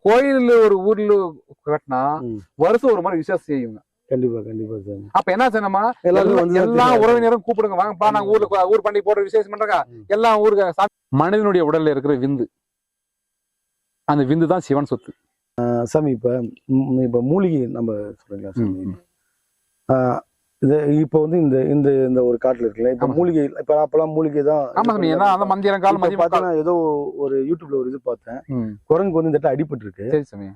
கோயில் ஒரு ஊர்ல கட்டினா வருஷம் ஒரு மாதிரி விசேஷம் செய்யுங்க. கண்டிப்பா கண்டிப்பா சார். அப்ப என்ன செய்யணுமா, எல்லாரும் எல்லா உறவினரும் கூப்பிடுங்க, வாங்கப்பா நாங்க ஊர் பண்டிகை போடுற விசேஷம் பண்றாங்க, எல்லா ஊருக்கு. மனிதனுடைய உடல்ல இருக்கிற விந்து, அந்த விந்து தான் சிவன் சொத்து சாமி. இப்ப மூலிகை நம்ம சொல்றீங்களா சாமி, இது இப்ப வந்து இந்த இந்த இந்த ஒரு காட்டுல இருக்குல்ல, இப்ப மூலிகை, இப்ப அப்பெல்லாம் மூலிகை தான். ஆமா சாமி. ஏன்னா அந்த மந்திரம் கால் பாத்தீங்கன்னா ஏதோ ஒரு யூடியூப்ல ஒரு இது பார்த்தேன், குரங்கு வந்து இந்த இடத்துல அடிபட்டு இருக்கு. சரி சாமி.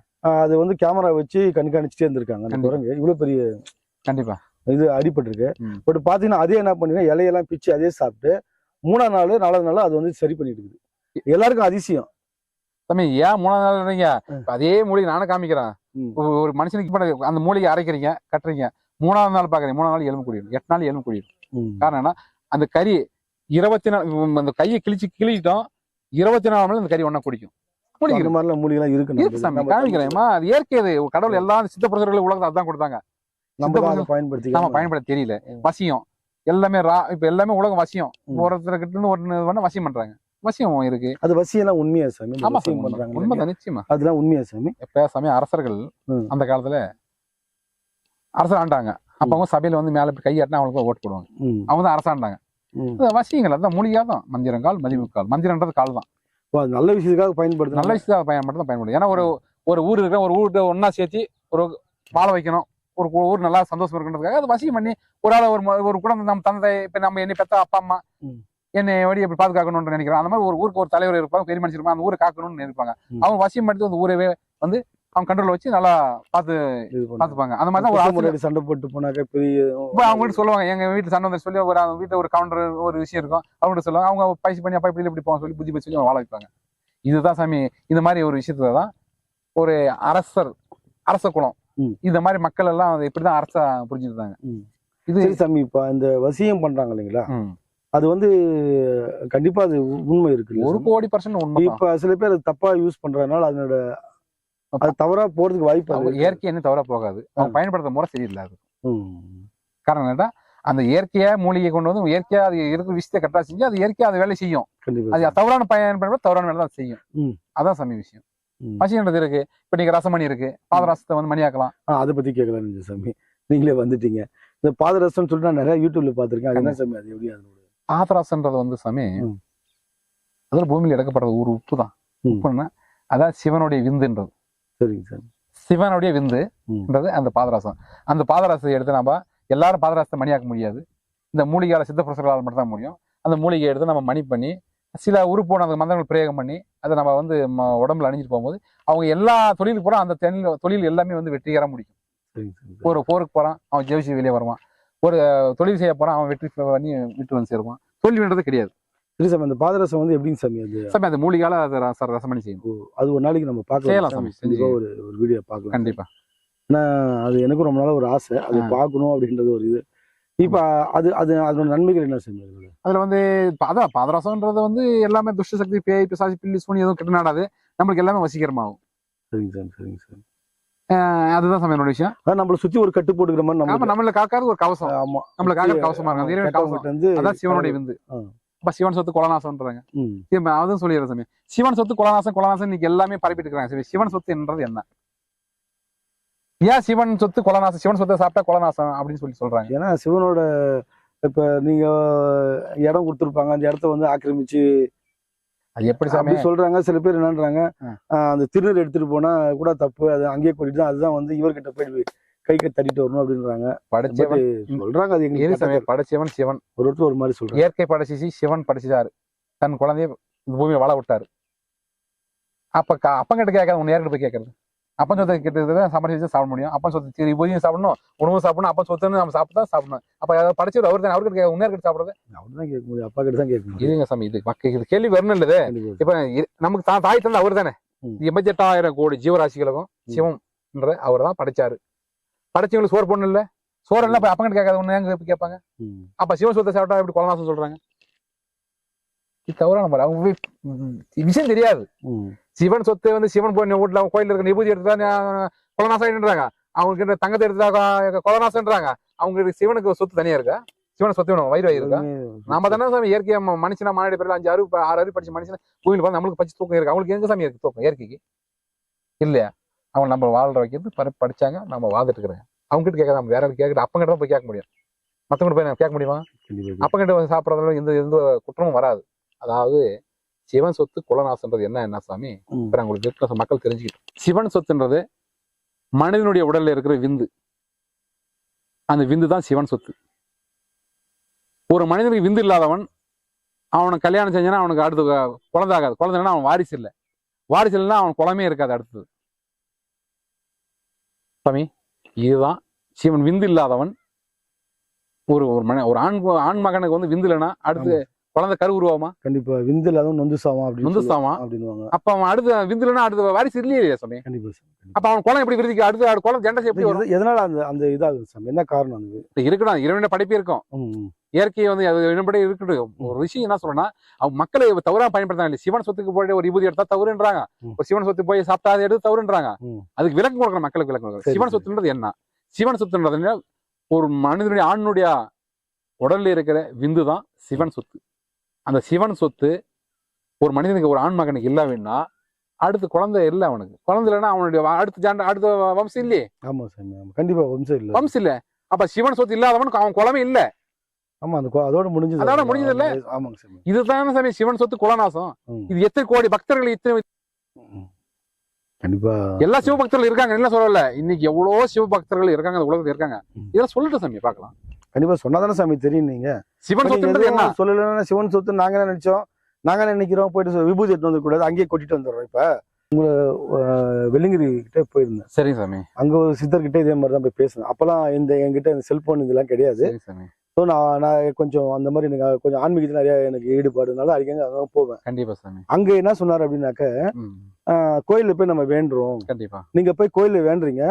அது வந்து கேமரா வச்சு கண்காணிச்சுட்டே இருந்திருக்காங்க. அந்த குரங்கு இவ்வளவு பெரிய கண்டிப்பா இது அடிபட்டு இருக்கு. பட் பாத்தீங்கன்னா அதே என்ன பண்ணுங்க, இலையெல்லாம் பிச்சு அதே சாப்பிட்டு 3ஆம் நாள் 4ஆவது நாள் அது வந்து சரி பண்ணிட்டு இருக்குது. எல்லாருக்கும் அதிசயம் சாமி. ஏன் 3ஆவது நாள் அதே மூலிகை நானும் காமிக்கிறேன். ஒரு மனுஷனுக்கு அந்த மூலிகை அரைக்கிறீங்க, கட்டுறீங்க, 3ஆவது நாள் பாக்குறீங்க, 3ஆவது நாள் எலும்பு கூடிடும், 8 நாள் எலும்பு கூடிடும். காரணம் என்ன, அந்த கறி 24 அந்த கையை கிழிச்சிட்டோம், 24 நாள் அந்த கறி ஒன்னா குடிக்கும். மூலிகை இருக்கு சாமி, காமிக்கிறேன். அது இயற்கை, அது கடவுள் எல்லா சித்த புருஷர்கள் உலகத்தை அதான் கொடுத்தாங்க. பயன்படுத்த தெரியல. வசியம் எல்லாமே இப்ப எல்லாமே உலகம் வசியம். ஒருத்தர் கிட்ட இருந்து ஒண்ணு வசியம் பண்றாங்க. வசியம் இருக்கு. அது வசியம் உண்மையா சாமி? உண்மைதான், நிச்சயமா. அதெல்லாம் உண்மையா சாமி? எப்ப சாமி அரசர்கள் அந்த காலத்துல அரசர் ஆண்டாங்க. அப்ப அவங்க சபையில வந்து மேல கையாட்டினா அவங்களுக்கு ஓட்டு போடுவாங்க. அவங்க தான் அரசாண்டாங்க. வசியங்கள் அதான் மூலிகாதான். மந்திரங்கால் மதிமுக்கால், மந்திரன்றது கால் தான். நல்ல விஷயத்துக்காக பயன்படுது, நல்ல விஷயத்துக்காக பயன்படுது. ஏன்னா ஒரு ஊர் இருக்கிற ஒரு ஊருக்கு ஒன்னா சேர்த்து ஒரு வாழ வைக்கணும், ஒரு ஊர் நல்லா சந்தோஷம் இருக்குன்றதுக்காக அது வசியம் பண்ணி ஒரு ஆளை ஒரு குழந்தை, நம்ம தந்தை, இப்ப நம்ம என்னை பெத்த அப்பா அம்மா என்னை எப்படி எப்படி பாதுகாக்கணும்னு நினைக்கிறோம். அந்த மாதிரி ஒரு ஊருக்கு ஒரு தலைவர் இருப்பாங்க, பெரிய மனுஷன் இருப்பாங்க, அந்த ஊரை காக்கணும்னு நினைப்பாங்க. அவங்க வசியம் பண்ணி அந்த ஊரவே வந்து அவங்க கண்ட்ரோல் வச்சு நல்லா பாத்துப்பாங்க. அந்த மாதிரி தான் சண்டை போட்டு போனாக்க பெரிய அவங்ககிட்ட சொல்லுவாங்க, எங்க வீட்டு சண்டை வந்து சொல்லி ஒரு வீட்டுல ஒரு கவுண்டர் ஒரு விஷயம் இருக்கும், அவங்ககிட்ட சொல்லுவாங்க. அவங்க பயிற்சி பண்ணி அப்பா இப்படி இப்படி போவாங்க சொல்லி புத்தி பற்றி சொல்லி வாழ வைப்பாங்க. இதுதான் சாமி. இந்த மாதிரி ஒரு விஷயத்தான் ஒரு அரச குலம், இந்த மாதிரி மக்கள் எல்லாம் இப்படிதான் அரசா புரிஞ்சுருந்தாங்க. இது சாமி. இப்ப இந்த வசியம் பண்றாங்க இல்லைங்களா, அது வந்து கண்டிப்பா அது உண்மை இருக்கு, 1,00,00,000% உண்மை. இப்ப சில பேர் அது தப்பா யூஸ் பண்றதுனால அதனோட அது தவறா போறதுக்கு வாய்ப்பு. இயற்கை என்ன தவறா போகாது, அவங்க பயன்படுத்த முறை சரியில்லை. அது காரணம் என்னன்னா, அந்த இயற்கையா மூலிகை கொண்டு வந்து இயற்கையா அது இருக்கிற விஷயத்தை கரெக்டா செஞ்சு அது இயற்கையா அது வேலை செய்யும். அது தவறான பயன்படுத்த தவறான வேலை தான் செய்யும். அதான் சாமி விஷயம். வசியன்றது இருக்கு. இப்ப நீங்க ரசமணி இருக்கு, பாதரசத்தை வந்து மணியாக்கலாம். அதை பத்தி கேட்கலாம் சாமி, நீங்களே வந்துட்டீங்க. இந்த பாதரசம் சொல்லிட்டு நான் நிறைய யூடியூப்ல பாத்திருக்கேன். அது என்ன சாமி, அது எப்படி? பாதரசன்றது வந்து சாமி, அதில் பூமியில எடுக்கப்படுறது ஒரு உப்பு தான். உப்புன்னா அதான் சிவனுடைய விந்துன்றது. சரிங்க சார். சிவனுடைய விந்துன்றது அந்த பாதரசம். அந்த பாதரசத்தை எடுத்து நம்ம எல்லாரும் பாதரசத்தை மணியாக்க முடியாது. இந்த மூலிகையால சித்த புருஷர்களால் மட்டும் தான் முடியும். அந்த மூலிகையை எடுத்து நம்ம மணி பண்ணி சில உறுப்போட அந்த மந்திரங்கள் பிரயோகம் பண்ணி அதை நம்ம வந்து உடம்புல அணிஞ்சிட்டு போகும்போது அவங்க எல்லா தொழிலுக்கு போறோம், அந்த தொழில் எல்லாமே வந்து வெற்றிகர முடியும். ஒரு போருக்கு போறான், அவன் ஜெயிச்சு வெளியே வருவான். ஒரு தொழில் செய்ய போறான், அவன் வெற்றி பண்ணி வீட்டு வந்து சேருவான். தோல்வின்றது கிடையாது. சரி சாமி. அந்த பாதரசம் வந்து எப்படிங்க சாமி? அது சாமி அது மூலிகால அதை ரசம் பண்ணி செய்யணும். அது ஒரு நாளைக்கு நம்ம பார்க்கலாம் சாமி, ஒரு வீடியோ பார்க்கலாம் கண்டிப்பா. ஏன்னா அது எனக்கும் ரொம்ப நாள ஒரு ஆசை, அது பார்க்கணும் அப்படின்றது ஒரு இது. இப்ப அதோட நன்மைகள் என்ன சாமி? அதுல வந்து அதான் பாதரசம்ன்றது வந்து எல்லாமே துஷ்ட சக்தி, பேய் பிசாசி பில்லி சூனி எதுவும் கிட்ட நாடாது, நம்மளுக்கு எல்லாமே வசீகரமாகும். சரிங்க சார், சரிங்க சார். அதுதான் சாமி என்னோட விஷயம். நம்மள சுத்தி ஒரு கட்டு போட்டுக்கிற மாதிரி நம்மள காக்காது ஒரு கவசம். ஆமா, நம்மள காக்காது கவசமா இருக்கும். அதான் சிவனுடைய விந்து. இப்ப சிவன் சொத்து குலநாசம்ன்றாங்க. அதுவும் சொல்லிடுற சாமி, சிவன் சொத்து குலநாசம் இன்னைக்கு எல்லாமே பரப்பிட்டு இருக்காங்க. சிவன் சொத்து என்றது என்ன? ஏன் சிவன் சொத்து குலநாசம், சிவன் சொத்தை சாப்பிட்டா குலநாசம் அப்படின்னு சொல்றாங்க? ஏன்னா சிவனோட இப்ப நீங்க இடம் கொடுத்துருப்பாங்க, அந்த இடத்த வந்து ஆக்கிரமிச்சு அது எப்படி சாமி சொல்றாங்க. சில பேர் என்னன்றாங்க, அந்த திருநீர் எடுத்துட்டு போனா கூட தப்பு, அது அங்கேயே கூட்டிட்டு தான் அதுதான் வந்து இவர்கிட்ட போய் கை தட்டிட்டு வரணும் அப்படின்றாங்க. சொல்றாங்க. அது எங்க படைச்சவன் சிவன் ஒருத்தர் ஒரு மாதிரி சொல்றாங்க. இயற்கை படைச்சிச்சு, சிவன் படைச்சிட்டாரு, தன் குழந்தைய பூமியை வாழ விட்டாரு. அப்பங்கிட்ட கேட்காது, உன் நேர்கிட்ட போய் கேட்கறது. அப்பன் சொத்தை கிட்ட சமைச்சு சாப்பிட முடியும். அப்பன் சொத்து இப்போதையும் சாப்பிடணும், உணவு சாப்பிடணும். அப்பன் சொத்துன்னு நம்ம சாப்பிட்டா சாப்பிடணும். அப்ப படைச்சவர் அவர் தானே, அவர்கிட்ட உன் நேர்கிட்ட சாப்பிடுறது அவர்தான் கேட்க முடியும், அப்பா கிட்ட தான் கேட்க முடியும். இதுங்க சாமி, இது கேள்வி வரணும் இல்லது. இப்ப நமக்கு தாய் தந்தை அவர் தானே. 88,000 கோடி ஜீவராசிகளுக்கும் சிவம்ன்ற அவர் தான் படைச்சாரு. படைச்சவங்களுக்கு சோறு போடணும் இல்ல, சோறு எல்லாம் அப்பங்கிட்ட கேட்காத ஒண்ணு எங்க கேட்பாங்க. அப்ப சிவன் சொத்தை சாப்பிட்டா எப்படி குலநாசம் சொல்றாங்க? இது தவறான மாதிரி. அவங்க விஷயம் தெரியாது. சிவன் சொத்து வந்து சிவன் போய் வீட்டுல கோயில் இருக்க நிபூதி எடுத்துட்டா குலநாசம்ன்றாங்க. அவங்களுக்கு தங்கத்தை எடுத்துட்டா குலநாசம்ன்றாங்க. அவங்களுக்கு சிவனுக்கு சொத்து தனியா இருக்கா? சிவன் சொத்து வேணும், வயிறு இருக்கா? நம்ம தானே சாமி இயற்கையா மனுஷனா மாநாடு பேர்ல 5 6 அறிவு படிச்ச மனுஷன் கோயில் நம்மளுக்கு பச்சு தூக்கம் இருக்கு. அவங்களுக்கு எங்க சாமி இருக்கு தூக்கம் இயற்கைக்கு? இல்லையா? அவங்க நம்ம வாழ்ற வைக்கிறது படிச்சாங்க, நம்ம வாழ்ந்துட்டு இருக்கிறாங்க. அவங்க கிட்ட கேட்காத, நம்ம வேற கேட்கறது அப்பங்கிட்ட தான் போய் கேட்க முடியும். மற்றவங்கிட்ட போய் நான் கேட்க முடியுமா? அப்பங்கிட்ட வந்து சாப்பிட்றதுல எந்த குற்றமும் வராது. அதாவது சிவன் சொத்து குலநாசன்றது என்ன சாமி? இப்ப நான் உங்களுக்கு மக்கள் தெரிஞ்சுக்கிட்டோம். சிவன் சொத்துன்றது மனிதனுடைய உடல்ல இருக்கிற விந்து. அந்த விந்து தான் சிவன் சொத்து. ஒரு மனிதனுக்கு விந்து இல்லாதவன் அவனை கல்யாணம் செஞ்சானா அவனுக்கு அடுத்து குழந்தை ஆகாது. குழந்தைன்னா அவன் வாரிசு இல்லை. வாரிசு இல்லைன்னா அவன் குழமே இருக்காது அடுத்தது. சாமி, இதுதான் சிவன். விந்து இல்லாதவன் ஒரு ஆண் மகனுக்கு வந்து விந்து இல்லைன்னா அடுத்து குழந்தை கரு உருவாமா? கண்டிப்பா. விந்து இல்லாதவன் நொந்து சாவான் அப்படின்னு. அப்ப அவன் அடுத்து விந்து இல்லைன்னா அடுத்த வாரிசு இல்லையே சாமி. கண்டிப்பா. அப்ப அவன் குழந்தை எப்படி விருதிக்கு அடுத்த குழந்தை ஜெண்டஸ் எப்படி வரும்? எதனால அந்த இதாகுது சாமி? என்ன காரணம்? அது இருக்கணும், இறைவன படைப்பு இருக்கும். இயற்கையை வந்து அது என்னபடி இருக்கட்டும். ஒரு விஷயம் என்ன சொல்றேன்னா, அவங்க மக்களை தவறா பயன்படுத்தாங்க. சிவன் சொத்துக்கு போய் ஒரு விபூதி எடுத்தா தவறுன்றாங்க, ஒரு சிவன் சொத்து போய் சாப்பிட்டா அதை எடுத்து தவறுன்றாங்க. அதுக்கு விளக்கம் கொடுக்கணும், மக்களுக்கு விளக்கம் கொடுக்கணும். சிவன் சொத்துன்றது என்ன? சிவன் சொத்துன்றது ஒரு மனிதனுடைய ஆணுடைய உடல்ல இருக்கிற விந்து தான் சிவன் சொத்து. அந்த சிவன் சொத்து ஒரு மனிதனுக்கு, ஒரு ஆண் மகனுக்கு இல்லைன்னா அடுத்து குழந்தை இல்லை. அவனுக்கு குழந்தை இல்லைன்னா அவனுடைய அடுத்த வம்சம் இல்லையே. ஆமா சாமி, கண்டிப்பா வம்சம் இல்ல. அப்ப சிவன் சொத்து இல்லாதவனுக்கு அவன் குலமே இல்ல. ஆமா, அதோட முடிஞ்சது இல்ல. ஆமாங்க சாமி. இதுதான் சாமி சிவன் சொத்து குலநாசம். இது எத்தனை கோடி பக்தர்கள், இத்தனை கண்டிப்பா எல்லா சிவ பக்தர்கள் இருக்காங்க, என்ன சொல்லல. இன்னைக்கு எவ்வளவோ சிவ பக்தர்கள் இருக்காங்க, அந்த உலகத்துல இருக்காங்க. இதெல்லாம் சொல்லிட்டு சாமி பார்க்கலாம். கண்டிப்பா சொன்னாதானே சாமி தெரியும். நீங்க சிவன் சொத்து என்ன சொல்லலன்னா சிவன் சொத்து நாங்க என்ன நினைச்சோம், நாங்க என்ன நினைக்கிறோம், போயிட்டு விபூதி எடுத்து வந்து கூடாது, அங்கேயே கொட்டிட்டு வந்துடுறோம். இப்ப உங்களை வெள்ளிங்கிரி கிட்ட போயிருந்தேன். சரி சாமி. அங்க ஒரு சித்தர்கிட்ட இதே மாதிரி தான் போய் பேசினேன். அப்பெல்லாம் என்கிட்ட இந்த செல்போன் இதெல்லாம் கிடையாது. ஸோ நான் கொஞ்சம் அந்த மாதிரி எனக்கு கொஞ்சம் ஆன்மீகத்தில் நிறைய எனக்கு ஈடுபாடுனால அடிக்கங்க அங்கே போவேன். கண்டிப்பா சாமி. அங்க என்ன சொன்னார் அப்படின்னாக்க, கோயில்ல போய் நம்ம வேண்டுறோம். கண்டிப்பா நீங்க போய் கோயில்ல வேண்டுறீங்க,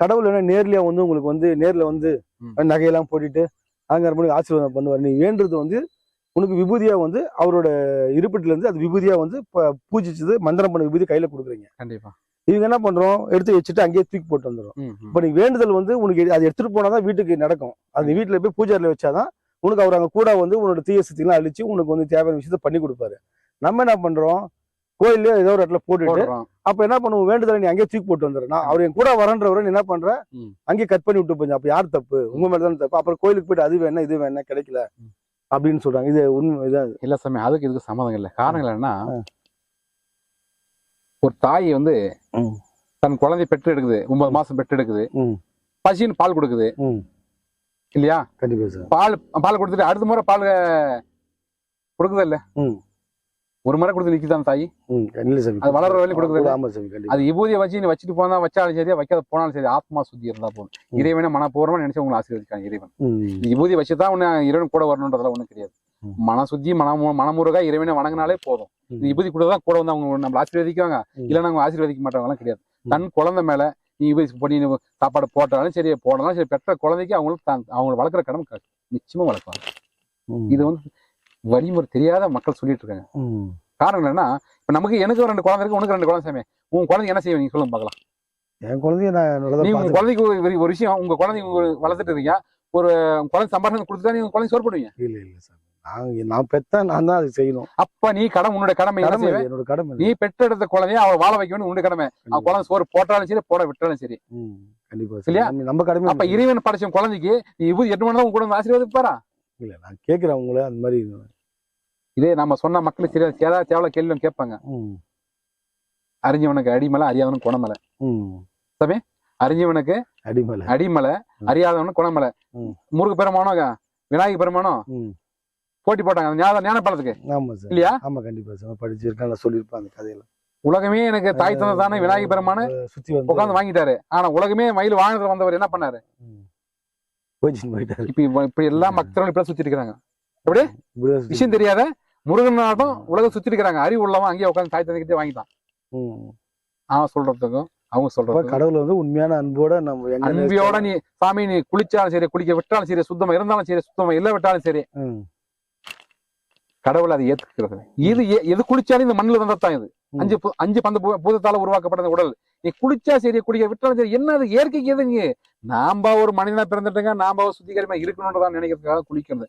கடவுள் என்ன நேர்லயே வந்து உங்களுக்கு வந்து நேர்ல வந்து நகையெல்லாம் போட்டுட்டு அங்க ஆசீர்வாதம் பண்ணுவார். நீ வேண்டுறது வந்து உனக்கு விபூதியா வந்து அவரோட இருப்பிட்டுல இருந்து அது விபூதியா வந்து பூஜிச்சது மந்திரம் பண்ண விபூதி கையில கொடுக்குறீங்க. கண்டிப்பா. இவங்க என்ன பண்றோம், எடுத்து வச்சுட்டு அங்கேயே தூக்கி போட்டு வந்துடும். இப்ப நீ வேண்டுதல் வந்து உனக்கு அதை எடுத்துட்டு போனாதான் வீட்டுக்கு நடக்கும். அது வீட்டுல போய் பூஜைல வச்சாதான் உனக்கு அவர் அங்க கூட வந்து உன்னோட தீய சக்திலாம் அழிச்சு உனக்கு வந்து தேவையான விஷயத்த பண்ணி கொடுப்பாரு. நம்ம என்ன பண்றோம், கோயிலே ஏதோ ஒரு இடத்துல போட்டுட்டு அப்ப என்ன பண்ணுவோம், வேண்டுதலை நீ அங்கேயே தூக்கி போட்டு வந்துடுறேன். அவர் என் கூட வரன்றவரை நீ என்ன பண்ற, அங்கேயே கட் பண்ணி விட்டு போய். அப்ப யார் தப்பு? உங்க மேலதான் தப்பு. அப்புறம் கோயிலுக்கு போயிட்டு அது வேணா இது வேணா கிடைக்கல அப்படின்னு சொல்றாங்க. இது உண்மை இதான் இல்ல சாமி. அதுக்கு இதுக்கு சம்மதம் இல்லை. காரணம் என்னன்னா, ஒரு தாய் வந்து தன் குழந்தை பெற்று எடுக்குது, 9 மாசம் பெற்று எடுக்குது, பசின்னு பால் கொடுக்குது இல்லையா? கண்டிப்பா சார். பால் கொடுத்துட்டு அடுத்த முறை பால் கொடுக்குது இல்ல, ஒரு முறை கொடுத்து நிக்குதான் தாய். அது வளர்ற வரையும் கொடுக்குது. அது விபூதியை வச்சு நீ வச்சுட்டு போனா வச்சாலும் சரியா, வைக்காத போனாலும் சரி, ஆத்மா சுத்தி இருந்தா போதும். இறைவனை மனப்பூர்வமா நினைச்சு உங்களை ஆசீர்வதிக்காங்க. இறைவன் விபூதி வச்சுதான் உன்னை இறைவன் கூட வரணுன்றதுல ஒண்ணும் கிடையாது. மன சுத்தி மனமுருகா இறைவனை வணங்கினாலே போதும். விபூதி கூட கூட வந்து அவங்க நம்ம ஆசீர்வதிக்குவாங்க, இல்லைன்னா அவங்க ஆசீர்வதிக்க மாட்டவங்க கிடையாது. தன் குழந்தை மேல நீ பண்ணி சாப்பாடு போட்டாலும் சரி, போடலாம் சரி, பெற்ற குழந்தைக்கு அவங்க வளர்க்குற கடமை நிச்சயமா வளர்க்குவாங்க. இது வந்து வழிமுறை தெரியாத மக்கள் சொல்லிட்டு இருக்காங்க. காரணம் என்னன்னா, இப்ப நமக்கு எனக்கு 2 குழந்தை இருக்கு, உனக்கு 2 குழந்தை சாமி. உங்க குழந்தை என்ன செய்வீங்க சொல்லுங்க பார்க்கலாம். என் குழந்தைய நீங்க உங்க குழந்தைக்கு ஒரு விஷயம், உங்க குழந்தைங்க வளர்த்துட்டு இருக்கீங்க, ஒரு குழந்தை சம்பாஷணம் கொடுத்துட்டா நீங்க குழந்தை சோறு போடுவீங்க? இல்ல இல்ல சார், நான் பெத்த நான் தான் அது செய்யணும். அப்ப நீ உன்னுடைய கடமை. என்னோட கடமை. நீ பெற்றெடுத்த குழந்தைய அவளை வாழ வைக்க வேண்டிய உன்னுடைய கடமை. அவன் குழந்தை சோறு போட்டாலும் சரி, போட விட்டாலும் சரி. கண்டிப்பா இல்லையா? நம்ம கடமை. அப்ப இறைவன் படைச்ச குழந்தைக்கு நீ 8 மணி தான் உங்க கூட ஆசீர்வாதிப்பாரா? இல்ல, நான் கேட்கிறேன் உங்களை அந்த மாதிரி. இதே நம்ம சொன்ன மக்களுக்கு சரியா தேவை கேள்வி கேட்பாங்க. அறிஞ்சவனுக்கு அடிமலை, அறியாதவனுக்கு குணமலை. சமே, அறிஞ்சவனுக்கு அடிமலை, அறியாதவனுக்கு குணமலை. முருக பெருமானோ விநாயக பெருமானோ போட்டி போட்டாங்க ஞான பழத்துக்கு. இல்லையா? ஆமா கண்டிப்பா சார், படிச்சிருக்கேன், சொல்லியிருப்பேன் அந்த கதையில. உலகமே எனக்கு தாய் தந்தை தானே விநாயக பெருமானு சுத்தி உட்காந்து வாங்கிட்டாரு. ஆனா உலகமே மயில் வாங்கிட்டு வந்தவர் என்ன பண்ணாரு? இப்ப எல்லா மக்களும் இப்ப சுத்தி இருக்கிறாங்க. எப்படி விஷயம் தெரியாத முருகன் நாட்டம் உலகம் சுத்தி இருக்கிறாங்க. அறிவு உள்ளவன் அங்கேயே உட்காந்து தாய் தந்தைக்கிட்டே வாங்கிட்டான். அவன் சொல்றதுக்கும் அவங்க சொல்றது கடவுள் வந்து உண்மையான அன்போட அன்பியோட நீ சாமி நீ குளிச்சாலும் சரி, குளிக்க விட்டாலும் சரி, சுத்தமா இருந்தாலும் சரி, சுத்தமா இல்ல விட்டாலும் சரி, கடவுள் அதை ஏத்துக்கிறது. இது எது குளிச்சாலும் இந்த மண்ணில் வந்ததான். இது 5 பந்த பூதத்தால உருவாக்கப்பட்ட உடல். நீ குளிச்சா சரி, குளிக்க விட்டாலும் சரி, என்ன அது இயற்கைக்கு எது? நீங்க நாம ஒரு மனிதனா பிறந்துட்டுங்க, நாம சுத்திகரமா இருக்கணும்ன்றதான் நினைக்கிறதுக்காக குளிக்கிறது.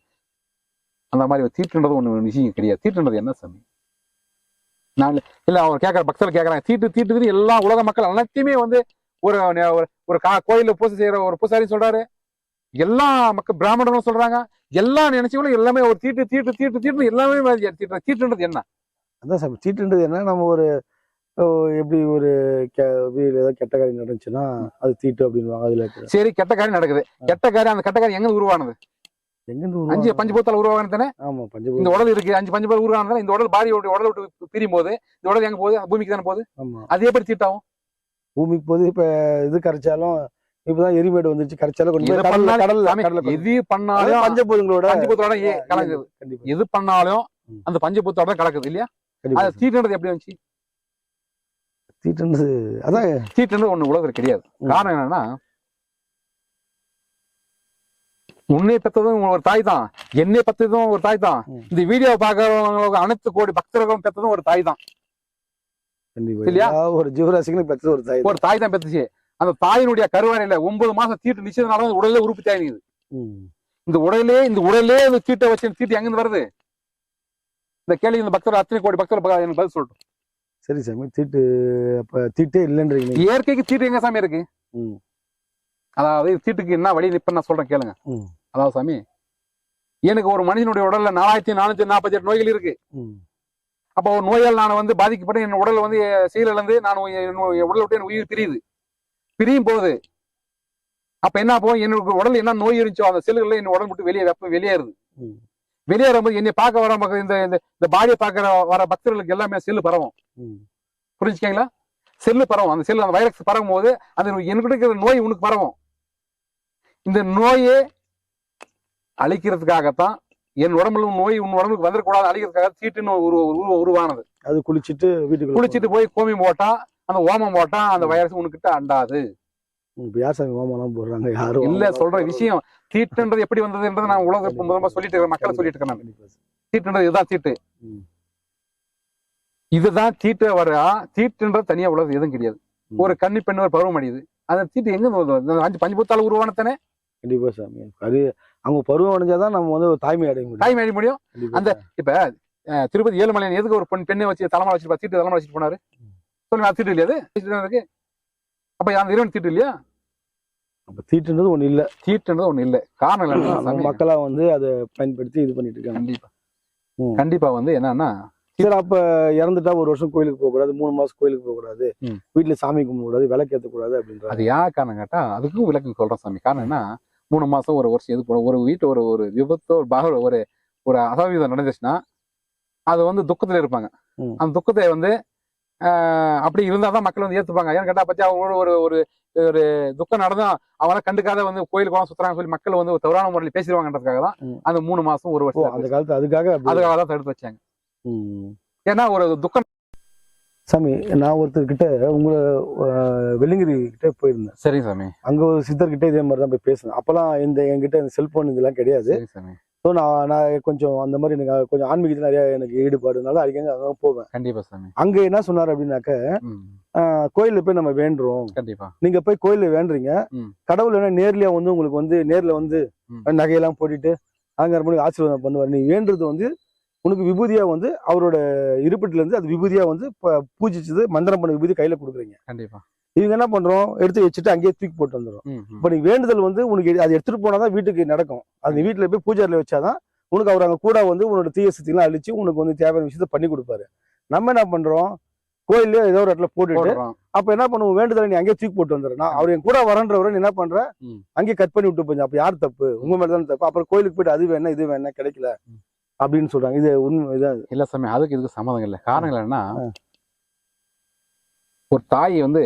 அந்த மாதிரி தீட்டுன்றது ஒண்ணு விஷயம் கிடையாது. தீட்டுன்றது என்ன சாமி? நான் இல்ல அவர் கேட்கற பக்தர்கள் கேட்கறாங்க தீட்டுன்னு எல்லா உலக மக்கள் அனைத்தையுமே வந்து ஒரு ஒரு கோயில பூசை செய்யற ஒரு பூசாரி சொல்றாரு, எல்லா மக்கள் பிராமணரும் சொல்றாங்க, எல்லா நினைச்சவங்களும் எல்லாமே ஒரு தீட்டு எல்லாமே தீட்டுன்றது என்ன? அதான் சாமி தீட்டுன்றது என்ன, நம்ம ஒரு எப்படி ஒரு வீடு ஏதாவது கெட்ட காரியம் நடந்துச்சுன்னா அது தீட்டு அப்படின்வாங்க. அதுல சரி, கெட்ட காரியம் நடக்குது, கெட்ட காரியம் அந்த கெட்ட காரியம் எங்க உருவானது? எங்கிருந்து 5 பஞ்சபூத்தால உருவானது தானே. ஆமா, இந்த உடல் இருக்கு, 5 பஞ்சபூதம் உருவானது. இந்த உடல் பாடியோட உடலை விட்டு பிரியும் போது இந்த உடல் எங்க போகுது? பூமிக்கு தானே போகுது. ஆமா, அது எப்படி தீட்டாகும்? பூமிக்கு போகுது. இப்ப இது கரைச்சாலும் இப்பதான் எரிமேடு வந்துருச்சு, கரைச்சாலும் கொண்டு போய் எது பண்ணாலும் பஞ்சபூதங்களோட கலக்குது. எது பண்ணாலும் அந்த பஞ்சபூத்தோட கலக்குது இல்லையா? அது தீட்டுன்றது எப்படி வந்துச்சு? தீட்டுன்றது அதான் தீட்டுன்றது ஒண்ணு உலகத்துல கிடையாது. காரணம் என்னன்னா, உன்னை பெற்றதும் ஒரு தாய் தான், என்னை பெற்றதும் ஒரு தாய் தான், இந்த வீடியோ பாக்குறவங்க அனைத்து கோடி பக்தர்களும் பெற்றதும் ஒரு தாய் தான் இல்லையா? ஒரு ஜீவராசிகளும் பெற்றது ஒரு தாய் தான் பெற்றுச்சு. அந்த தாயினுடைய கருவறையில 9 மாசம் தீட்டு நிச்சயத்தினால உடலே உறுப்பு ஆகிடுது. இந்த உடலே இந்த தீட்டை வச்சு தீட்டு எங்கிருந்து வருது? இந்த கேள்வி இந்த பக்தர் அத்தனை கோடி பக்தர் எனக்கு பதில் சொல்லட்டும். சரி சாமி, தீட்டு அப்ப தீட்டே இல்லைன்றீங்க. இயற்கைக்கு தீட்டு எங்க சாமி இருக்கு? அதாவது தீட்டுக்கு என்ன வழி இப்ப நான் சொல்றேன் கேளுங்க. அதாவது சாமி, எனக்கு ஒரு மனிதனுடைய உடல்ல 4448 நோய்கள் இருக்கு. அப்ப ஒரு நோயால் நான் வந்து பாதிக்கப்பட்டு என் உடல் வந்து செயலிழந்து நான் உடலை விட்டு என் உயிர் பிரியும் போது அப்ப என்ன ஆகும்? என்னோட உடல் என்ன நோய் இருந்துச்சோ அந்த செல்லுகள்ல என் உடல் விட்டு வெளியேறுது. வெளியேறும்போது என்னை பார்க்க வர இந்த பாடியை பார்க்க வர பக்தர்களுக்கு எல்லாமே செல்லு பரவும். புரிஞ்சுக்கீங்களா? செல்லு பரவும். அந்த செல்லு அந்த வைரஸ் பரவும் போது அது எனக்கு இருக்கிற நோய் உனக்கு பரவும். இந்த நோயை அழிக்கிறதுக்காகத்தான் என் உடம்புல நோய் உன் உடம்புக்கு வந்துடக்கூடாது அழிக்கிறதுக்காக தீட்டுன்னு உருவானது. அது குளிச்சுட்டு போய் கோமி போட்டா, அந்த ஓமம் போட்டா அந்த வைரஸ் உனக்கிட்ட அண்டாது. இல்ல, சொல்ற விஷயம் தீட்டுன்றது எப்படி வந்ததுன்றது நான் உலகத்துக்கு முதல்ல சொல்லிட்டு இருக்கேன், மக்களை சொல்லிட்டு இருக்கேன். தீட்டுன்றது இதுதான் தீட்டு. இதுதான் தீட்டு வரா. தீட்டுன்றது தனியா உலகம் எதுவும் கிடையாது. ஒரு கன்னி பெண் ஒரு பருவம் அடையுது, அந்த தீட்டு எங்க 5 பஞ்சபூத்தால உருவானதானே. கண்டிப்பா சாமி, அது அவங்க பருவம் அடைஞ்சாதான் நம்ம வந்து தாய்மை அடைய முடியும். அந்த இப்ப திருப்பதி ஏழுமலையான் எதுக்கு ஒரு பெண்ணை வச்சு தலைமை வச்சுட்டு தீட்டு தலைமை வச்சுட்டு போனாரு சொல்லுங்க? அது தீட்டு இல்லையா? இருக்கு. அப்ப அந்த இறைவன் தீட்டு இல்லையா? அப்ப தீட்டுன்றது ஒண்ணு இல்ல. காரணம் இல்ல, மக்களா வந்து அதை பயன்படுத்தி இது பண்ணிட்டு இருக்காங்க. கண்டிப்பா வந்து என்னன்னா, சரி, அப்ப இறந்துட்டா 1 வருஷம் கோயிலுக்கு போக கூடாது, 3 மாசம் கோயிலுக்கு போக கூடாது, வீட்டுல சாமி கும்பிட கூடாது, விளக்கு ஏத்த கூடாது அப்படின்ற அது யார் காரணம் கேட்டா அதுக்கும் விளக்கு சொல்றேன் சாமி. காரணம் என்ன? 3 மாசம் 1 வருஷம் எது போட ஒரு வீட்டுல ஒரு விபத்தோ ஒரு அசம்பாவிதம் நடந்துச்சுன்னா அது வந்து துக்கத்துல இருப்பாங்க. அந்த துக்கத்தை வந்து அப்படி இருந்தாதான் மக்கள் வந்து ஏத்துப்பாங்க. ஏன்னு கேட்டா பத்தி அவங்களோட ஒரு ஒரு துக்கம் நடந்தா அவங்களாம் கண்டுக்காத வந்து கோயிலுக்கு போனா சுத்துறாங்க சொல்லி மக்கள் வந்து தவறான முறையில் பேசிடுவாங்கன்றதுக்காக தான் அந்த 3 மாசம் 1 வருஷம் அந்த காலத்து அதுக்காக தான் தடுத்து வச்சாங்க. ஏன்னா ஒரு துக்கம். சாமி, நான் ஒருத்தர்கிட்ட உங்களை வெள்ளிங்கிரி கிட்ட போயிருந்தேன். சரி சாமி. அங்க ஒரு சித்தர்கிட்ட இதே மாதிரிதான் போய் பேசினேன். அப்பெல்லாம் என்கிட்ட இந்த செல்போன் இதெல்லாம் கிடையாது. ஸோ நான் கொஞ்சம் அந்த மாதிரி எனக்கு கொஞ்சம் ஆன்மீகத்தில் நிறைய எனக்கு ஈடுபாடுனால அடிக்கடி அங்கே போவேன். கண்டிப்பா சாமி. அங்க என்ன சொன்னார் அப்படின்னாக்க, கோயில்ல போய் நம்ம வேண்டுறோம், கண்டிப்பா நீங்க போய் கோயில்ல வேண்டுறீங்க, கடவுள் என்ன நேர்லயா வந்து உங்களுக்கு வந்து நேர்ல வந்து நகையெல்லாம் போட்டுட்டு அங்க ஆசீர்வாதம் பண்ணுவார். நீ வேண்டுறது வந்து உனக்கு விபூதியா வந்து அவரோட இருப்பிட்டுல இருந்து அது விபூதியா வந்து பூஜிச்சது மந்திரம் பண்ண விபூதி கையில கொடுக்குறீங்க. கண்டிப்பா. இவங்க என்ன பண்றோம், எடுத்து வச்சுட்டு அங்கேயே தூக்கி போட்டு வந்துடும். இப்ப நீ வேண்டுதல் வந்து உனக்கு அது எடுத்துட்டு போனாதான் வீட்டுக்கு நடக்கும். அது நீ வீட்டுல போய் பூஜாரில வச்சாதான் உனக்கு அவர் அங்க கூட வந்து உன்னோட தீய சக்திலாம் அழிச்சு உனக்கு வந்து தேவையான விஷயத்த பண்ணி கொடுப்பாரு. நம்ம என்ன பண்றோம், கோயிலே ஏதோ ஒரு இடத்துல போட்டுட்டு அப்ப என்ன பண்ணுவோம், வேண்டுதலை நீ அங்கேயே தூக்கி போட்டு வந்துடுற. நான் அவர் என் கூட வரன்றவரை நீ என்ன பண்ற, அங்கேயே கட் பண்ணி விட்டு போய். அப்ப யார் தப்பு? உங்க மேலதான் தப்பு. அப்புறம் கோயிலுக்கு போயிட்டு அது வேணா இது வேணா கிடைக்கல அப்படின்னு சொல்றாங்க. இது உண்மை இதான் இல்ல சாமி. அதுக்கு இதுக்கு சம்மதம் இல்லை. காரணம் என்னன்னா, ஒரு தாய் வந்து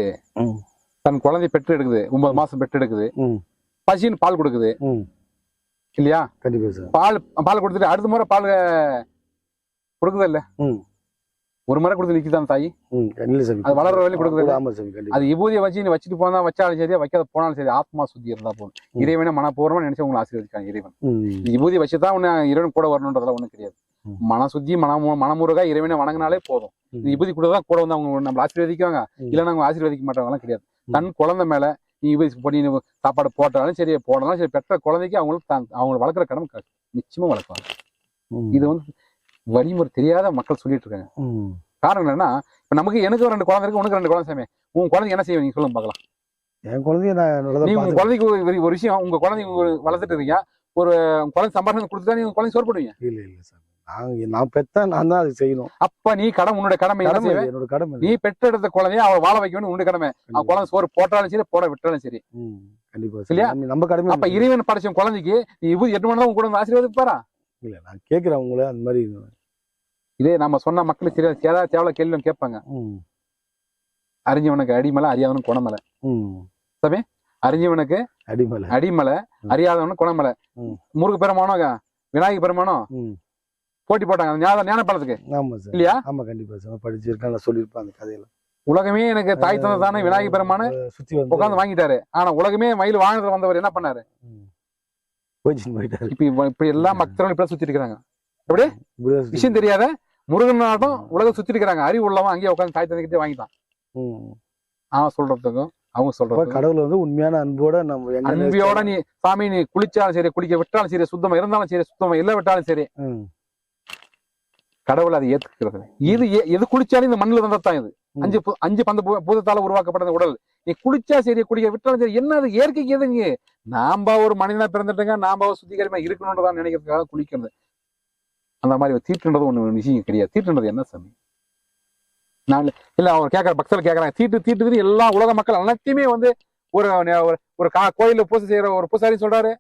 தன் குழந்தை பெற்று எடுக்குது, 9 மாசம் பெற்று எடுக்குது, பசின்னு பால் கொடுக்குது இல்லையா? கண்டிப்பா சார். பால் கொடுத்துட்டு அடுத்த முறை பால் கொடுக்குதா இல்ல? ஒரு முறை கொடுத்து நிக்குதான் தாய். அது வளர்ற வரையும் கொடுக்குது. அது விபூதியை வச்சு நீ வச்சுட்டு போனா வச்சாலும் சரி, வைக்காத போனாலும் சரி, ஆத்மா சுத்தி இருந்தா போதும். இறைவனை மனப்பூர்வமா நினைச்சு உங்களை ஆசீர்வதிக்காங்க. இறைவன் விபூதி வச்சுதான் உன்னை இறைவன் கூட வரணுன்றதெல்லாம் ஒண்ணும் கிடையாது. மனசுத்தி மனமுருகா இறைவனை வணங்கினாலே போதும். விபூதி கூட தான் கூட வந்து அவங்க நம்ம ஆசீர்வதிக்குவாங்க, இல்லைன்னா அவங்க ஆசீர்வதிக்க மாட்டாங்கலாம் கிடையாது. தன் குழந்தை மேல நீ விபூதி பண்ணி சாப்பாடு போட்டாலும் சரி, போடலாம் சரி, பெற்ற குழந்தைக்கு அவங்க வளர்க்குற கடமை நிச்சயமா வளர்க்குவாங்க. இது வந்து வழிமுறை தெரியாத மக்கள் சொல்லிட்டு இருக்காங்க. காரணம் என்னன்னா இப்ப நமக்கு எனக்கு 2 குழந்தை இருக்கு, உனக்கு 2 குழந்தை சாமி. உன் குழந்தை என்ன செய்வீங்க சொல்லுங்க பார்க்கலாம். என் குழந்தைய நான் நீ உங்க குழந்தைக்கு ஒரு விஷயம், உங்க குழந்தைங்க வளர்த்துட்டு இருக்கீங்க, ஒரு குழந்தை சம்பாஷணம் கொடுத்துட்டா நீங்க குழந்தை சோறு போடுவீங்க? இல்ல சார், நான் பெத்தா நான் தான் அது செய்யணும். அப்ப நீ உன்னோட கடமை என்னோட கடமை. நீ பெற்றெடுத்த குழந்தைய அவ வாழ வைக்க வேண்டிய உன்னுடைய கடமை. அவன் குழந்தை சோறு போட்டாலும் சரி, போட விட்டாலும் சரி. கண்டிப்பா இல்லையா? நம்ம கடமை. அப்ப இறைவன் படைச்ச குழந்தைக்கு நீ 8 மணி நேரம் கூட ஆசீர்வாதிப்பாரா? இல்ல, நான் கேட்கிறேன் உங்களை அந்த மாதிரி. இதே நம்ம சொன்ன மக்களுக்கு சரியா தேவை கேள்வி கேட்பாங்க. அறிஞ்சவனுக்கு அடிமலை, அறியாதவனுக்கு குணமலை. சாமி, அறிஞ்சவனுக்கு அடிமலை, அறியாதவனுக்கு குணமலை. முருக பெருமானோ விநாயக பெருமானோ போட்டி போட்டாங்க ஞான பழத்துக்கு. இல்லையா? ஆமா, கண்டிப்பா சார், படிச்சிருக்கேன், நான் சொல்லியிருப்பேன் அந்த கதையில. உலகமே எனக்கு தாய் தந்ததானே விநாயக பெருமானு சுத்தி வந்து உட்காந்து வாங்கிட்டாரு. ஆனா உலகமே மயில் வாங்கிட்டு வந்தவர் என்ன பண்ணாரு? இப்ப எல்லாம் பக்தர்கள் இப்ப சுத்தி இருக்கிறாங்க. எப்படி விஷயம் தெரியாத முருகன் நாட்டம் உலகம் சுத்தி இருக்கிறாங்க. அறிவு உள்ளவன் அங்கேயே உட்காந்து தாய் தந்தைக்கிட்டே வாங்கிட்டான். அவன் சொல்றதுக்கும் அவங்க சொல்றது கடவுள் வந்து உண்மையான அன்போட நம்ம அன்பியோட நீ சாமி நீ குளிச்சாலும் சரி, குளிக்க விட்டாலும் சரி, சுத்தமா இருந்தாலும் சரி, சுத்தமா இல்ல விட்டாலும் சரி, கடவுள் அதை ஏத்துக்கிறது. இது எது குளிச்சாலும் இந்த மண்ணில் வந்ததான். இது 5 பந்த பூதத்தால உருவாக்கப்பட்ட உடல். நீ குளிச்சா சரி, குளிக்க விட்டாலும் சரி, என்ன அது இயற்கைக்கு எதுங்க? நாம ஒரு மனிதனா பிறந்துட்டுங்க, நாம சுத்திகரமா இருக்கணும்ன்றதான் நினைக்கிறதுக்காக குளிக்கிறது. அந்த மாதிரி தீட்டுன்றது ஒண்ணு விஷயம் கிடையாது. தீட்டுன்றது என்ன சாமி? நான் இல்ல அவர் கேட்கற பக்தர்கள் கேட்கறாங்க, தீட்டுக்குது எல்லா உலக மக்கள் அனைத்தையுமே வந்து ஒரு கோயில பூசை செய்யற ஒரு பூசாரி சொல்றாரு,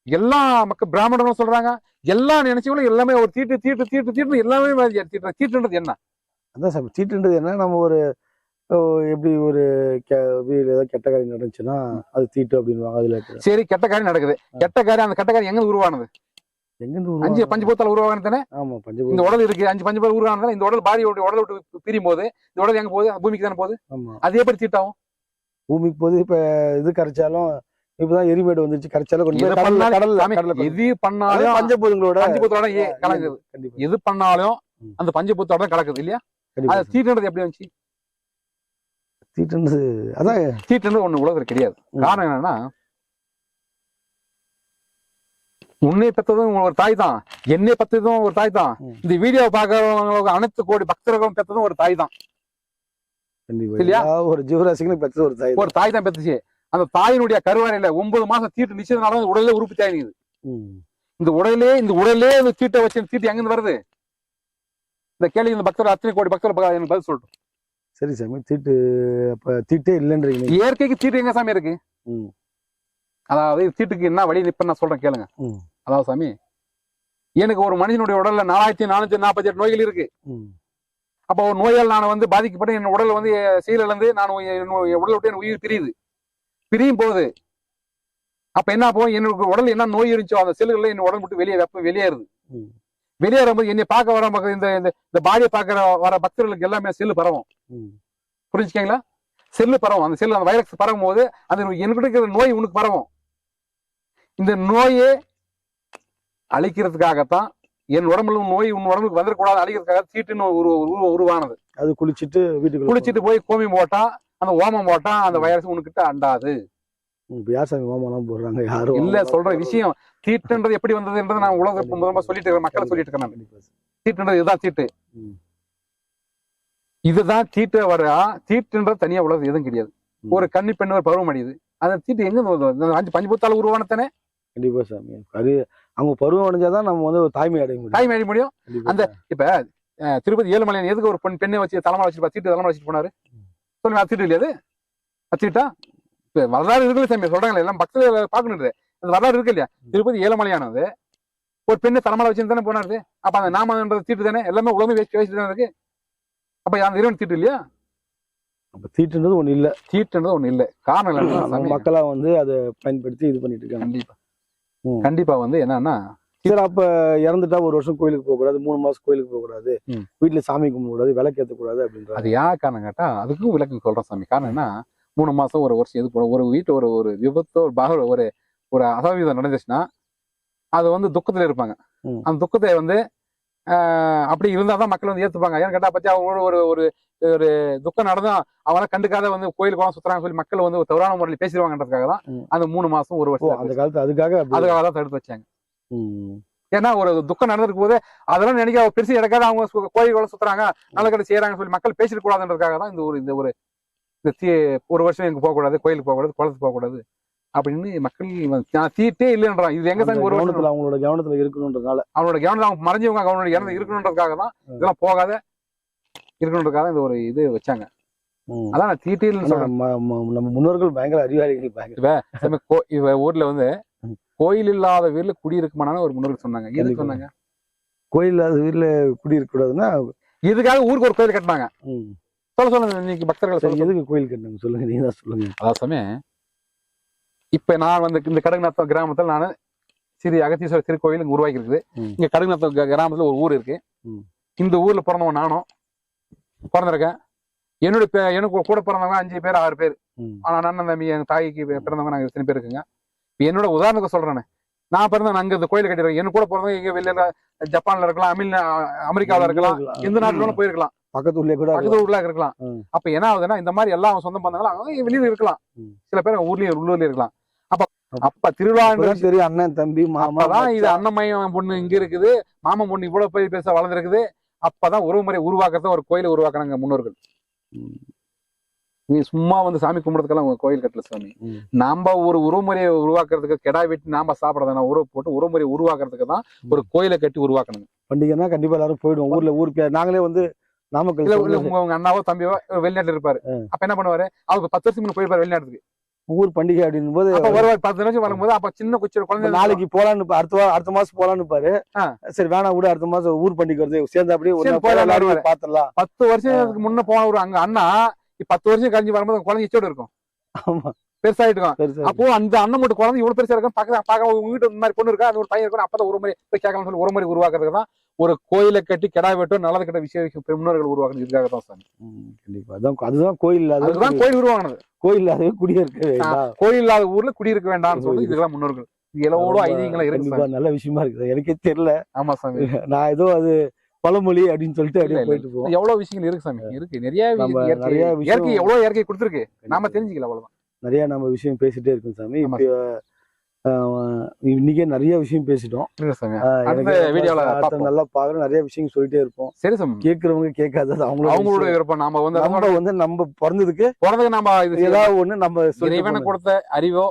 எல்லா மக்கள் பிராமணர்களும் சொல்றாங்க, எல்லா நினைச்சவங்களும் எல்லாமே ஒரு தீட்டு எல்லாமே தீட்டுன்றது என்ன? அதான் சார், தீட்டுன்றது என்ன? நம்ம ஒரு எப்படி ஒரு ஏதாவது கெட்ட காரியம் நடந்துச்சுன்னா அது தீட்டு அப்படின்னு அதுல. சரி, கெட்ட காரியம் நடக்குது. கெட்ட காரியம், அந்த கெட்ட காரியம் எங்க உருவானது? 5 பஞ்சபூத்தால உருவானது தானே. இந்த உடல் இருக்கு, 5 பஞ்சபூதம் உருவானது. இந்த உடல் பாடியோட உடலை விட்டு பிரியும் போது இந்த உடல் எங்க போகுது? பூமிக்கு தானே போகுது. அது எப்படி தீட்டாகும்? பூமிக்கு போகுது. இப்ப இது கரைச்சாலும் இப்பதான் எரிமேடு வந்துருச்சு, கரைச்சாலும் எது பண்ணாலும் பஞ்சபூதங்களோட கலக்குது. எது பண்ணாலும் அந்த பஞ்சபூத்தோட தான் கலக்குது இல்லையா? அது தீட்டுன்றது எப்படி வந்துச்சு? தீட்டுன்றது அதான் தீட்டுன்றது ஒண்ணு உலகத்துல கிடையாது. காரணம் என்னன்னா, உன்னை பெற்றதும் ஒரு தாய் தான், என்னை பெற்றதும் ஒரு தாய் தான், இந்த வீடியோ பாக்குறவங்க அனைத்து கோடி பக்தர்களும் பெற்றதும் ஒரு தாய் தான். இல்லையா? ஒரு ஜீவராசிகளும் பெற்றது ஒரு தாய் தான் பெற்றுச்சு. அந்த தாயினுடைய கருவாரையில 9 மாசம் தீட்டு நிச்சயத்தினால உடலே உறுப்பு தேங்குது. இந்த உடலே இந்த தீட்டை வச்சு தீட்டு எங்கிருந்து வருது? இந்த கேள்வி இந்த பக்தர் அத்தனை கோடி பக்தர் எனக்கு பதில் சொல்லட்டும். சரி சாமி, தீட்டு அப்ப தீட்டே இல்லைன்றீங்க. இயற்கைக்கு தீட்டு எங்க சாமி இருக்கு? அதாவது தீட்டுக்கு என்ன வழி நிப்ப நான் சொல்றேன் கேளுங்க. அதாவது சாமி, எனக்கு ஒரு மனிதனுடைய உடல்ல 4448 நோய்கள் இருக்கு. அப்போ ஒரு நோயால் நான் வந்து பாதிக்கப்பட்டு என் உடல் வந்து செயலிழந்து நான் உடல் விட்டு என் உயிர் பிரியும் போது அப்ப என்ன போகும்? என்னோட உடல் என்ன நோய் இருந்துச்சோ அந்த செல்லுகள்ல என் உடல் விட்டு வெளியேறுது. வெளியேறும்போது என்னை பார்க்க வர இந்த பாடியை பார்க்க வர பக்தர்களுக்கு எல்லாமே செல்லு பரவும். புரிஞ்சுக்கீங்களா? செல்லு பரவும். அந்த செல்லு அந்த வைரஸ் பரவும் போது அந்த என்கிட்ட இருக்கிற நோய் உனக்கு பரவும். இந்த நோயை அழிக்கிறதுக்காகத்தான் என் உடம்புல நோய் உன் உடம்புக்கு வந்துடக்கூடாது அழிக்கிறதுக்காக தீட்டுன்னு உருவானது. அது குளிச்சுட்டு போய் கோமி போட்டா, அந்த ஓமம் போட்டா அந்த வைரஸ் உனக்கிட்ட அண்டாது. போடுறாங்க யாரும் இல்ல. சொல்ற விஷயம் தீட்டுன்றது எப்படி வந்ததுன்றது நான் உலக முதல்ல சொல்லிட்டு இருக்கேன், மக்களை சொல்லிட்டு இருக்கேன். தீட்டுன்றது இதுதான் தீட்டு. இதுதான் தீட்டு வரா. தீட்டுன்றது தனியா உலகம் எதுவும் கிடையாது. ஒரு கன்னி பெண் ஒரு பருவம் அடையுது, அந்த தீட்டு எங்க 5 பஞ்சபூத்தால உருவானதானே. கண்டிப்பா சாமி, அது அவங்க பருவம் அடைஞ்சாதான் நம்ம வந்து ஒரு தாய்மை அடைய முடியும். அந்த இப்ப திருப்பதி ஏழுமலையான் எதுக்கு ஒரு பெண்ணை வச்சு தலைமை வச்சுட்டு தீட்டு தலைமை வச்சுட்டு போனாரு சொல்லுங்க? அது தீட்டு இல்லையா? அது தீட்டா? இப்ப வரலாறு இருக்குல்ல சாமி, சொல்றாங்க எல்லாம் பக்தர்கள் பாக்கணுது. அந்த வரலாறு இருக்கு இல்லையா? திருப்பதி ஏழுமலையானது ஒரு பெண்ணை தலைமையில வச்சுட்டு தானே போனாரு. அப்ப அந்த நாமன்றது தீட்டு தானே. எல்லாமே உலகமே வச்சுட்டு தானே இருக்கு. அப்ப அந்த இறைவன் தீட்டு இல்லையா? தீட்டுன்றது ஒண்ணு இல்ல. தீட்டுன்றது ஒண்ணு இல்ல. காரணம் இல்ல, மக்களா வந்து அதை பயன்படுத்தி இது பண்ணிட்டு இருக்காங்க. கண்டிப்பா வந்து என்னன்னா, சரி அப்ப இறந்துட்டா 1 வருஷம் கோயிலுக்கு போக கூடாது, 3 மாசம் கோயிலுக்கு போக கூடாது, வீட்டுல சாமி கும்பிட கூடாது, விளக்கு ஏற்ற கூடாது அப்படின்ற அது யார் காரணம் கேட்டா அதுக்கும் விளக்கம் சொல்றேன் சாமி. காரணம் என்ன? 3 மாசம் 1 வருஷம் எது போட ஒரு வீட்டுல ஒரு விபத்தோ ஒரு அசம்பாவிதம் நடந்துச்சுன்னா அது வந்து துக்கத்துல இருப்பாங்க. அந்த துக்கத்தை வந்து அப்படி இருந்தாதான் மக்கள் வந்து ஏத்துப்பாங்க. ஏன்னு கேட்டா பத்தி அவங்களோட ஒரு ஒரு துக்கம் நடந்தா அவங்களாம் கண்டுக்காத வந்து கோயில் குளம் சுத்துறாங்க சொல்லி மக்கள் வந்து தவறான முறையில் பேசிடுவாங்கன்றதுக்காக தான் அந்த 3 மாசம் 1 வருஷம் அந்த காலத்து அதுக்காக தான் தடுத்து வச்சாங்க. ஏன்னா ஒரு துக்கம் நடந்திருக்கும் போது அதெல்லாம் நினைக்க பெருசு எடுக்காத அவங்க கோயில்களை சுத்துறாங்க நல்ல கடை செய்யறாங்கன்னு சொல்லி மக்கள் பேசிட்டு கூடாதுன்றதுக்காக தான் ஒரு வருஷம் எங்க போகக்கூடாது, கோயிலுக்கு போகக்கூடாது, குளத்துக்கு போகக்கூடாது அப்படின்னு மக்கள் தீட்டே இல்லைன்றான். இது எங்க சாமி ஒரு வருஷத்துல அவங்களோட கவனத்துல இருக்கணும்ன்றதுனால, அவனோட கவனத்துல அவங்க மறைஞ்சவங்க அவனோட இறந்து இருக்கணுன்றதுக்காக தான் இதெல்லாம் போகாத இருக்கணுன்றதுக்காக இந்த ஒரு இது வச்சாங்க. அதான் நான் தீட்டே இல்லைன்னு சொல்றேன். நம்ம முன்னோர்கள் பயங்கர அறிவாளிகள். ஊர்ல வந்து கோயில் இல்லாத வீட்டுல குடியிருக்குமானு ஒரு முன்னோர்கள் சொன்னாங்க. எது சொன்னாங்க? கோயில் இல்லாத வீட்டுல குடியிருக்க கூடாதுன்னா இதுக்காக ஊருக்கு ஒரு கோயில் கட்டினாங்க. சொல்லுங்க இன்னைக்கு பக்தர்கள் எதுக்கு கோயில் கட்டினாங்க சொல்லுங்க, நீங்க தான் சொல்லுங்க. அதான் சமயம் இப்ப நான் வந்து இந்த கடகுநத்தம் கிராமத்துல நான் சிறிய அகத்தீஸ்வரர் திருக்கோயில் இங்க உருவாக்கி இருக்குது. இங்க கடகுநத்தம் கிராமத்துல ஒரு ஊர் இருக்கு. இந்த ஊர்ல பிறந்தவன் நானும் பிறந்திருக்கேன். எனக்கு கூட பிறந்தவங்க 5 பேர் 6 பேர். ஆனா அண்ணன் தம்பி எங்க தாய்க்கு பிறந்தவங்க நாங்க எத்தனை பேர் இருக்குங்க. என்னோட உதாரணத்துக்கு சொல்றேன், நான் பிறந்தேன் அங்க இந்த கோயில் கட்டிடுறேன். எனக்கு கூட பிறந்தவங்க எங்க வெளியில ஜப்பான்ல இருக்கலாம், அமெரிக்காவில இருக்கலாம், எந்த நாட்டுல போயிருக்கலாம், பக்கத்து ஊர்ல இருக்கலாம். அப்ப என்ன ஆகுதுன்னா இந்த மாதிரி எல்லாம் சொந்தம் பந்தங்களும் அவங்க வெளியில இருக்கலாம், சில பேர் உள்ளூர்லயே இருக்கலாம். அப்ப திருவிழா தெரியும் அண்ணன் தம்பி மாமாதான் இது அண்ணமையம் பொண்ணு இங்க இருக்குது, மாமன் பொண்ணு இவ்வளவு போய் பேச வளர்ந்துருக்குது. அப்பதான் உறவு முறை உருவாக்குறத ஒரு கோயிலை உருவாக்குறாங்க முன்னோர்கள். நீ சும்மா வந்து சாமி கும்பிடுறதுக்கெல்லாம் கோயில் கட்டல சாமி. நாம ஒரு உறவுமுறையை உருவாக்குறதுக்கு கெடா வெட்டி நாம சாப்பிடறத உறவு போட்டு உறவுமுறையை உருவாக்குறதுக்கு தான் ஒரு கோயிலை கட்டி உருவாக்கணும். பண்டிகைன்னா கண்டிப்பா எல்லாரும் போயிடுவோம். ஊருக்கு நாங்களே வந்து நாமக்கல் உங்க அண்ணாவோ தம்பியோ வெளிநாட்டுல இருப்பாரு. அப்ப என்ன பண்ணுவாரு, அவங்க 10 வருஷம் முன்ன போயிருப்பாரு வெளிநாட்டுக்கு. ஊர் பண்டிகை அப்படின் போது ஒரு 10 நிமிஷம் வரும்போது அப்ப சின்ன குச்சி குழந்தை நாளைக்கு போலான்னு அடுத்த மாசம் போலான்னு பாரு. சரி வேணா விட அடுத்த மாசம் ஊர் பண்டிகை வருது சேர்ந்து அப்படியே பாத்துடலாம். 10 வருஷத்துக்கு முன்ன போன ஒரு அங்க அண்ணா 10 வருஷம் கழிஞ்சு வரும்போது குழந்தை இச்சோடு இருக்கும், பெருசாயிட்டு. அப்போ அந்த அண்ணன் மட்டும் குழந்தை இவ்வளவு பெருசா இருக்கும். பாக்க உங்க வீட்டு இந்த மாதிரி பொண்ணு இருக்கா, அது ஒரு பையன் இருக்கும். அப்பதான் ஒரு முறை போய் கேட்கலாம் சொல்லி ஒரு முறை உருவாக்குறதுக்கு தான் ஒரு கோயிலை கட்டி கெடா வெட்டும் நல்லது கட்ட விஷயம் முன்னோர்கள் உருவாக்குறது. இதுக்காக தான் சாமி. கண்டிப்பா அதுதான் கோயில். அதுதான் கோயில் உருவானது. கோயில் இல்லாத குடியிருக்க கோயில் இல்லாத ஊர்ல குடியிருக்க வேண்டாம்னு சொல்லி இதெல்லாம் முன்னோர்கள் எவ்வளோ ஐதீகங்களா இருக்கு. நல்ல விஷயமா இருக்குது, எனக்கே தெரியல. ஆமா சாமி, நான் ஏதோ அது பழமொழி அப்படின்னு சொல்லிட்டு அப்படியே போயிட்டு போவோம். எவ்வளவு விஷயங்கள் இருக்கு சாமி, இருக்கு நிறைய இயற்கை எவ்வளவு இயற்கை கொடுத்துருக்கு, நாம தெரிஞ்சுக்கல. அவ்வளவுதான் நிறைய நம்ம விஷயம் பேசிட்டே இருக்கோம் சாமி. இப்ப இன்னைக்கே நிறைய விஷயம் பேசிட்டோம். நல்லா பாக்குற நிறைய விஷயம் சொல்லிட்டே இருப்போம். சரி சாமி, கேட்கறவங்க கேட்காதது அவங்களோட விருப்பம். நாம வந்து நம்ம பிறந்ததுக்கு நாம ஏதாவது ஒண்ணு நம்ம இறைவனை கொடுத்த அறிவோ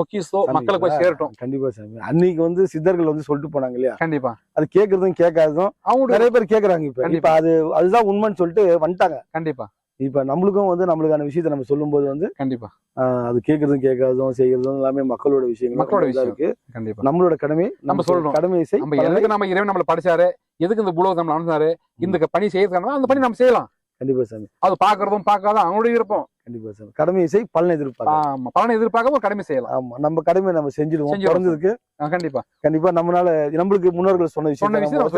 பொக்கிஷோ மக்களுக்கு போய் சேரட்டும். கண்டிப்பா சாமி. அன்னைக்கு வந்து சித்தர்கள் வந்து சொல்லிட்டு போனாங்க இல்லையா, கண்டிப்பா அது கேட்கறதும் கேட்காததும் அவங்க நிறைய பேர் கேட்கறாங்க. இப்ப அதுதான் உண்மைன்னு சொல்லிட்டு வந்துட்டாங்க. கண்டிப்பா இப்ப நம்மளுக்கும் வந்து நம்மளுக்கான விஷயத்த நம்ம சொல்லும் போது வந்து கண்டிப்பா அது கேட்கறதும் கேட்காததும் செய்யறதும் எல்லாமே மக்களோட விஷயம் இருக்கு. கண்டிப்பா நம்மளோட கடமை நம்ம சொல்றோம். கடமையை செய். நம்ம இறைவன் நம்மள படிச்சாரு, எதுக்கு இந்த பூலோகம் நம்ம அனுப்பிச்சாரு, இந்த பணி செய்யறதுக்கான அந்த பணி நம்ம செய்யலாம். கண்டிப்பா சாமி. அது பாக்குறதும் பார்க்காத அவங்களுடைய விருப்பம். கண்டிப்பா சாமி. கடமையை செய், பலனை எதிர்பார்க்க. பலனை எதிர்பார்க்காம கடமை செய்யலாம். ஆமா, நம்ம கடமையை நம்ம செஞ்சிடுவோம். பிறந்ததுக்கு கண்டிப்பா கண்டிப்பா நம்மளால நம்மளுக்கு முன்னோர்கள் சொன்ன விஷயம்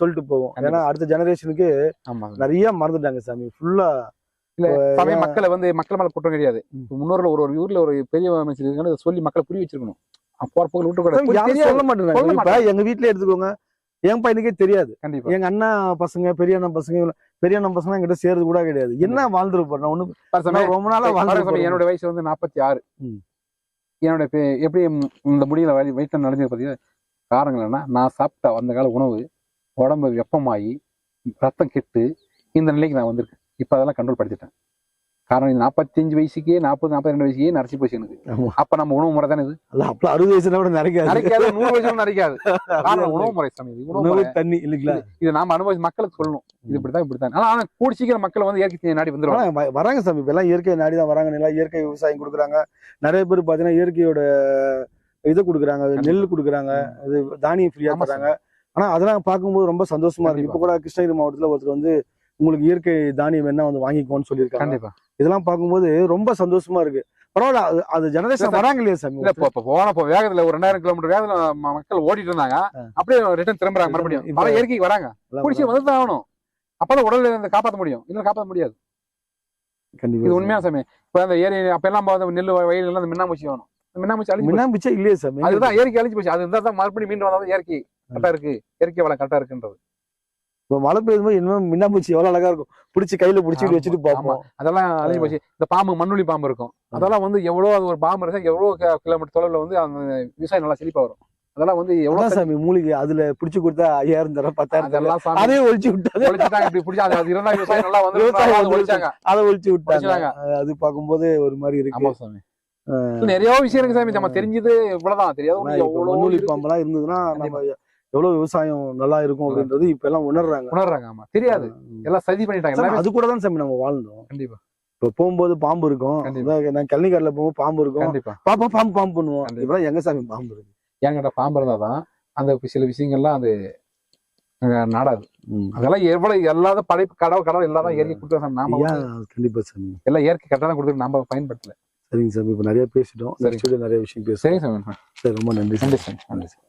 சொல்லிட்டு போவோம். ஏன்னா அடுத்த ஜெனரேஷனுக்கு நிறைய மறந்துட்டாங்க சாமி. ஃபுல்லா மக்களை வந்து மக்கள் மேல குற்றம் கிடையாது. முன்னோர்கள் ஒரு ஊர்ல ஒரு பெரிய அமைச்சர் இருக்காங்க சொல்லி மக்களை புரிய வச்சிருக்கணும். சொல்ல மாட்டேங்க. எங்க வீட்டுல எடுத்துக்கோங்க, என் பையனுக்கே தெரியாது. கண்டிப்பா எங்க அண்ணா பசங்க பெரிய அண்ணன் பசங்க என்கிட்ட சேர்றது கூட கிடையாது. என்ன வாழ்ந்துருப்பேன் ஒண்ணு ரொம்ப நாளா வாழ்ந்து. என்னோட வயசு வந்து 46. என்னோட எப்படி இந்த முடியல வயிற்று நடந்தது பார்த்தீங்கன்னா காரணங்கள் என்ன, நான் சாப்பிட்ட அந்த கால உணவு உடம்பு வெப்பமாயி ரத்தம் கெட்டு இந்த நிலைக்கு நான் வந்திருக்கேன். இப்ப அதெல்லாம் கண்ட்ரோல் படுத்திட்டேன். காரணம் 45 வயசுக்கே 40-42 வயசுக்கே நரைச்சி போச்சு எனக்கு. அப்ப நம்ம உணவு முறை தானே இது. அப்ப 60 வயசுல கூட நரைக்காது, 100 வயசுல நரைக்காது. காரணம் உணவு முறை சாமி. உணவு தண்ணி இல்லைங்களா, இது நாம அனுபவிச்சு மக்களுக்கு சொல்லணும். இது இப்படித்தான். ஆனா கூடி சீக்கிரம் மக்கள் வந்து இயற்கை நாடி வந்துருவாங்க. வராங்க சாமி. இப்ப எல்லாம் இயற்கை நாடி தான் வராங்க. நல்லா இயற்கை விவசாயம் கொடுக்குறாங்க. நிறைய பேர் பாத்தீங்கன்னா இயற்கையோட இதை கொடுக்குறாங்க, நெல் கொடுக்குறாங்க, இது தானியம் ஃப்ரீயா தராங்க. ஆனா அதெல்லாம் பார்க்கும்போது ரொம்ப சந்தோஷமா இருக்கு. இப்ப கூட கிருஷ்ணகிரி மாவட்டத்துல ஒருத்தர் வந்து உங்களுக்கு இயற்கை தானியம் என்ன வந்து வாங்கிக்கோன்னு சொல்லியிருக்காங்க. கண்டிப்பா இதெல்லாம் பார்க்கும்போது ரொம்ப சந்தோஷமா இருக்கு. பரவாயில்ல, அது ஜெனரேஷன் வராங்க இல்லையா சாமி. போனப்போ வேகத்துல ஒரு 2000 கிலோமீட்டர் வேகத்துல மக்கள் ஓடிட்டு இருந்தாங்க. அப்படியே ரிட்டர்ன் திரும்புறாங்க. மறுபடியும் பல இயற்கைக்கு வராங்க. குடிச்சு வந்துதான் ஆகணும். அப்பதான் உடல்ல காப்பாற்ற முடியும், இல்ல காப்பாற்ற முடியாது. கண்டிப்பா இது உண்மையா சாமி. இப்ப அந்த ஏரி அப்ப எல்லாம் நெல் வயல் எல்லாம் மின்னாமூச்சி வேணும். மின்னாமூச்சி இல்லையே சாமி. அதுதான் இயற்கை அழிஞ்சு போச்சு. அது இருந்தா தான் மறுபடியும் மீண்டும் வந்தாலும் இயற்கை கரெக்டா இருக்கு, இயற்கை வளம் கரெக்டா இருக்குன்றது. இப்ப மழை பெய்யும்போது இன்னும் மின்னாமூச்சி எவ்வளவு அழகா இருக்கும். பிடிச்சி கையில பிடிச்சி வச்சுட்டு பார்ப்போம். அதெல்லாம் அழிஞ்சு போச்சு. இந்த பாம்பு மண்ணுளி பாம்பு இருக்கும். அதெல்லாம் வந்து எவ்வளவு அது ஒரு பாம்பு இருக்கா எவ்வளவு கிலோமீட்டர் தொலைவில் வந்து அந்த விவசாயம் நல்லா செழிப்பா வரும். அதெல்லாம் வந்து எவ்வளவு எவ்வளவு சாமி மூலிகை அதுல பிடிச்சு கொடுத்தா 5000 தர 10,000 தர அதெல்லாம் சாமி அதே ஒழிச்சு விட்டாங்க ஒழிச்சுட்டாங்க. இப்படி பிடிச்சா அது இருந்தா விவசாயம் நல்லா வந்து விவசாயம் வந்து ஒழிச்சாங்க. அதை ஒழிச்சு விட்டாங்க ஒழிச்சுட்டாங்க. அது பார்க்கும்போது ஒரு மாதிரி இருக்கு ஆமா சாமி. நிறைய விஷயம் இருக்கு சாமி. நம்ம தெரிஞ்சது இவ்வளவுதான். தெரியாது ஆனா இப்ப மண்ணுளி பாம்பெல்லாம் இருந்ததுன்னா நம்ம எவ்வளவு விவசாயம் நல்லா இருக்கும் அப்படின்றது இப்ப எல்லாம் உணர்றாங்க. ஆமா தெரியாது. எல்லாம் சதி பண்ணிட்டாங்க. சாமி, அது கூட தான் சாமி நம்ம வாழ்ந்தோம். கண்டிப்பா. இப்ப போகும்போது பாம்பு இருக்கும். நான் கழனிக்காடுல போகும்போது பாம்பு இருக்கும். கண்டிப்பா. பாம்பு பாம்பு பாம்பு பண்ணுவோம். இப்ப எங்க சாமி பாம்பு இருக்கு? என்கிட்ட பாம்பு இருந்தாதான் அந்த சில விஷயங்கள்லாம் அது நாடாது. அதெல்லாம் எவ்வளவு எல்லாத படைப்பு கடவுள் எல்லாதான் இயற்கை கொடுத்தா நாம கண்டிப்பா சாமி எல்லாம் இயற்கை கரெக்டா கொடுத்து நம்ம பயன்படுத்தல. சரிங்க சாமி, இப்ப நிறைய பேசிட்டோம். நிறைய விஷயம் பேசுறோம். சரி சாமி. சரி, ரொம்ப நன்றி. நன்றி சாமி. நன்றி சாமி.